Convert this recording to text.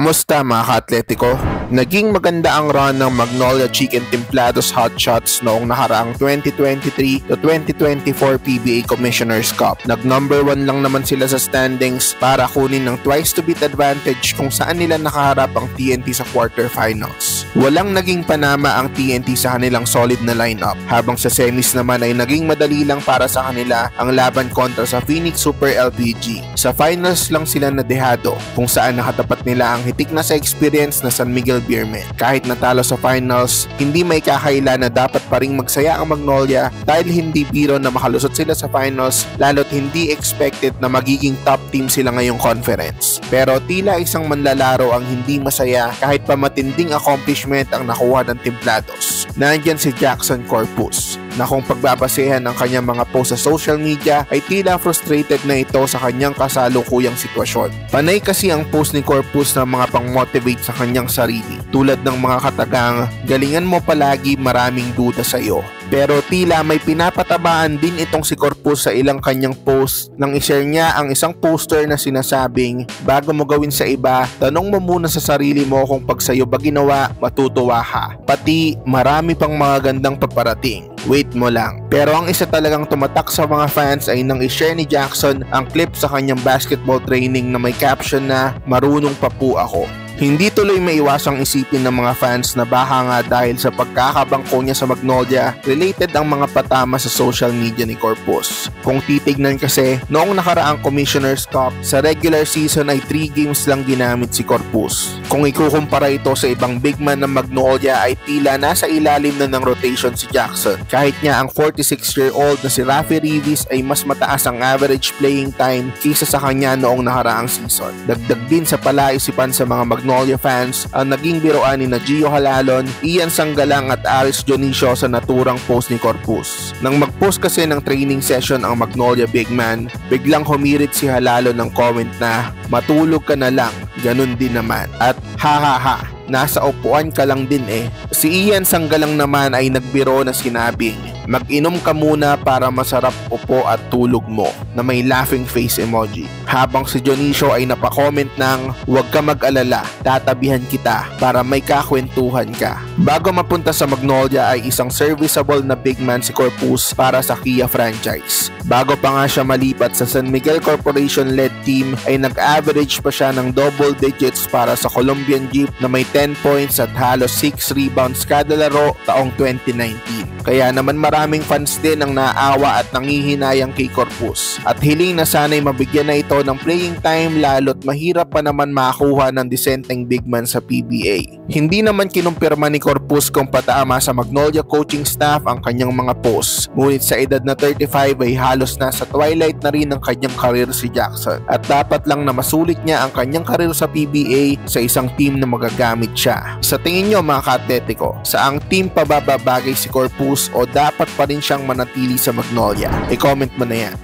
Kamusta mga ka-Atletico? Naging maganda ang run ng Magnolia Chicken Templados Hotshots noong nakaraang 2023 to 2024 PBA Commissioner's Cup. Nag-number 1 lang naman sila sa standings para kunin ng twice to beat advantage kung saan nila nakaharap ang TNT sa quarterfinals. Walang naging panama ang TNT sa kanilang solid na lineup, habang sa semis naman ay naging madali lang para sa kanila ang laban kontra sa Phoenix Super LPG. Sa finals lang sila nadehado kung saan nakatapat nila ang hitik na sa experience na San Miguel Beermen. Kahit natalo sa finals, hindi may kakaila na dapat pa ring magsaya ang Magnolia dahil hindi biro na makalusot sila sa finals, lalo't hindi expected na magiging top team sila ngayong conference. Pero tila isang manlalaro ang hindi masaya kahit pa matinding accomplishment ang nakuha ng Templados. Nandyan si Jackson Corpus na kung pagbabasehan ang kanyang mga post sa social media ay tila frustrated na ito sa kanyang kasalukuyang sitwasyon. Panay kasi ang post ni Corpus na mga pang-motivate sa kanyang sarili, tulad ng mga katagang, galingan mo palagi, maraming duda sa iyo. Pero tila may pinapatabaan din itong si Corpus sa ilang kanyang post nang ishare niya ang isang poster na sinasabing, bago mo gawin sa iba, tanong mo muna sa sarili mo kung pag sa'yo ba ginawa, matutuwa ka. Pati marami pang mga gandang paparating. Wait mo lang. Pero ang isa talagang tumatak sa mga fans ay nang ishare ni Jackson ang clip sa kanyang basketball training na may caption na, marunong pa po ako. Hindi tuloy maiwasang isipin ng mga fans na baka nga dahil sa pagkakabangko niya sa Magnolia, related ang mga patama sa social media ni Corpus. Kung titignan kasi, noong nakaraang Commissioner's Cup, sa regular season ay 3 games lang ginamit si Corpus. Kung ikukumpara ito sa ibang big man ng Magnolia ay tila nasa ilalim na ng rotation si Jackson. Kahit niya ang 46-year-old na si Rafi Rivis ay mas mataas ang average playing time kaysa sa kanya noong nakaraang season. Dagdag din sa palaisipan sa mga Magnolia fans ang naging biroan ni Gio Halalon, Ian Sanggalang at Aris Dionisio sa naturang post ni Corpus. Nang mag-post kasi ng training session ang Magnolia big man, biglang humirit si Halalon ng comment na, matulog ka na lang, ganun din naman. At ha, nasa upuan ka lang din eh. Si Ian Sanggalang naman ay nagbiro na sinabing, mag-inom ka muna para masarap upo at tulog mo, na may laughing face emoji. Habang si Dionisio ay napakomment ng, huwag ka mag-alala, tatabihan kita para may kakwentuhan ka. Bago mapunta sa Magnolia ay isang serviceable na big man si Corpus para sa Kia franchise. Bago pa nga siya malipat sa San Miguel Corporation-led team ay nag-average pa siya ng double digits para sa Colombian Jeep na may 10 points at halos 6 rebounds kada laro taong 2019. Kaya naman maraming fans din ang naawa at nangihinayang kay Corpus at hiling na sana'y mabigyan na ito ng playing time, lalo't mahirap pa naman makakuha ng disenteng big man sa PBA. Hindi naman kinumpirma ni Corpus kung patama sa Magnolia coaching staff ang kanyang mga posts, ngunit sa edad na 35 ay halos nasa twilight na rin ang kanyang career si Jackson at dapat lang na masulit niya ang kanyang career sa PBA sa isang team na magagamit siya. Sa tingin nyo mga ka-Atletico, saang team pa bababagay si Corpus o dapat pa rin siyang manatili sa Magnolia? I-comment mo na yan.